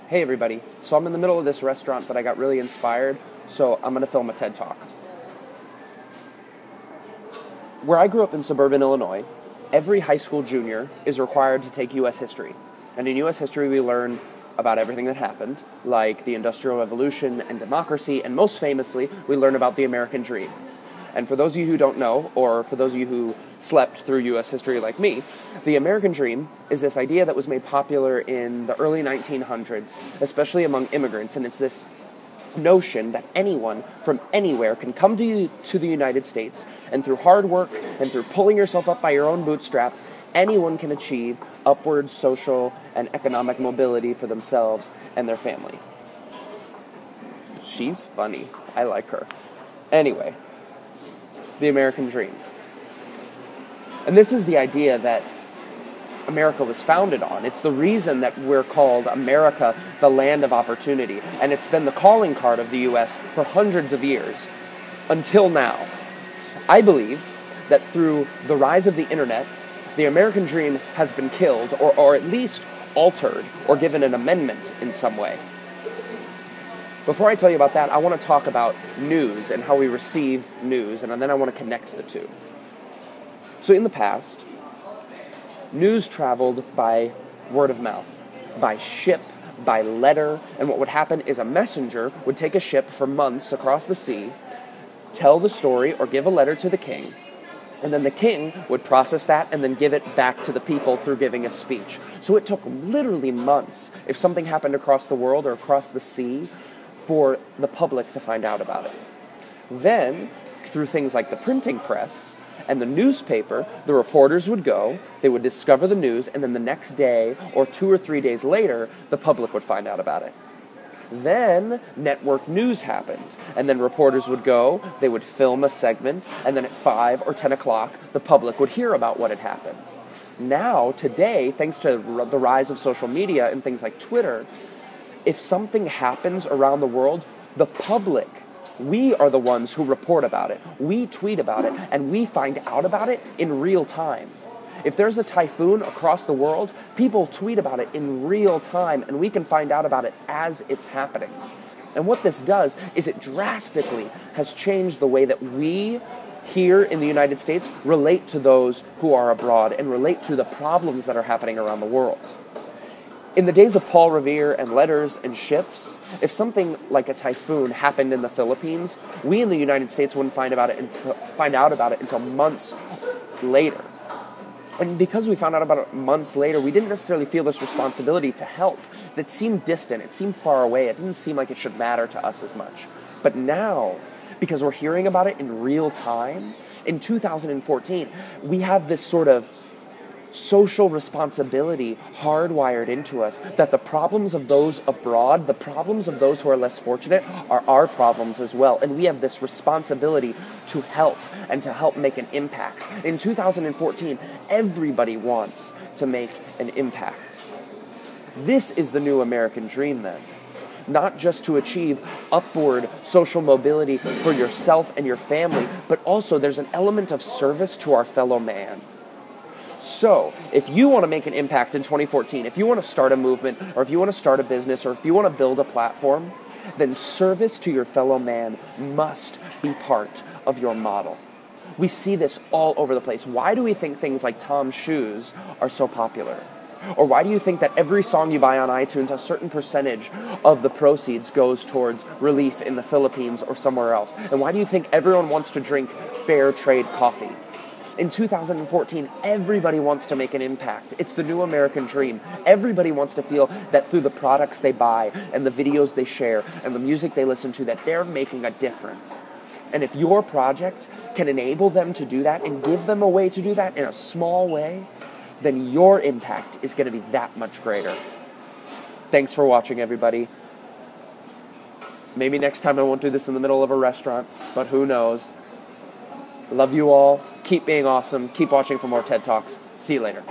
Hey everybody, so I'm in the middle of this restaurant, but I got really inspired, so I'm going to film a TED Talk. Where I grew up in suburban Illinois, every high school junior is required to take U.S. history. And in U.S. history we learn about everything that happened, like the Industrial Revolution and democracy, and most famously, we learn about the American dream. And for those of you who don't know, or for those of you who slept through U.S. history like me, the American dream is this idea that was made popular in the early 1900s, especially among immigrants, and it's this notion that anyone from anywhere can come to the United States, and through hard work and through pulling yourself up by your own bootstraps, anyone can achieve upward social and economic mobility for themselves and their family. She's funny. I like her. Anyway, the American dream. And this is the idea that America was founded on. It's the reason that we're called America, the land of opportunity. And it's been the calling card of the U.S. for hundreds of years, until now. I believe that through the rise of the internet, the American dream has been killed, or at least altered, or given an amendment in some way. Before I tell you about that, I want to talk about news and how we receive news, and then I want to connect the two. So in the past, news traveled by word of mouth, by ship, by letter, and what would happen is a messenger would take a ship for months across the sea, tell the story or give a letter to the king, and then the king would process that and then give it back to the people through giving a speech. So it took literally months, if something happened across the world or across the sea, for the public to find out about it. Then, through things like the printing press and the newspaper, the reporters would go, they would discover the news, and then the next day, or 2 or 3 days later, the public would find out about it. Then, network news happened, and then reporters would go, they would film a segment, and then at 5 or 10 o'clock, the public would hear about what had happened. Now, today, thanks to the rise of social media and things like Twitter, if something happens around the world, the public, we are the ones who report about it. We tweet about it, and we find out about it in real time. If there's a typhoon across the world, people tweet about it in real time, and we can find out about it as it's happening. And what this does is it drastically has changed the way that we here in the United States relate to those who are abroad and relate to the problems that are happening around the world. In the days of Paul Revere and letters and ships, if something like a typhoon happened in the Philippines, we in the United States wouldn't find out about it until months later. And because we found out about it months later, we didn't necessarily feel this responsibility to help. It seemed distant, it seemed far away, it didn't seem like it should matter to us as much. But now, because we're hearing about it in real time, in 2014, we have this sort of social responsibility hardwired into us that the problems of those abroad, the problems of those who are less fortunate, are our problems as well. And we have this responsibility to help and to help make an impact. In 2014, everybody wants to make an impact. This is the new American dream then. Not just to achieve upward social mobility for yourself and your family, but also there's an element of service to our fellow man. So, if you want to make an impact in 2014, if you want to start a movement, or if you want to start a business, or if you want to build a platform, then service to your fellow man must be part of your model. We see this all over the place. Why do we think things like Tom's shoes are so popular? Or why do you think that every song you buy on iTunes, a certain percentage of the proceeds goes towards relief in the Philippines or somewhere else? And why do you think everyone wants to drink fair trade coffee? In 2014, everybody wants to make an impact. It's the new American dream. Everybody wants to feel that through the products they buy and the videos they share and the music they listen to, that they're making a difference. And if your project can enable them to do that and give them a way to do that in a small way, then your impact is going to be that much greater. Thanks for watching, everybody. Maybe next time I won't do this in the middle of a restaurant, but who knows? Love you all. Keep being awesome. Keep watching for more TED Talks. See you later.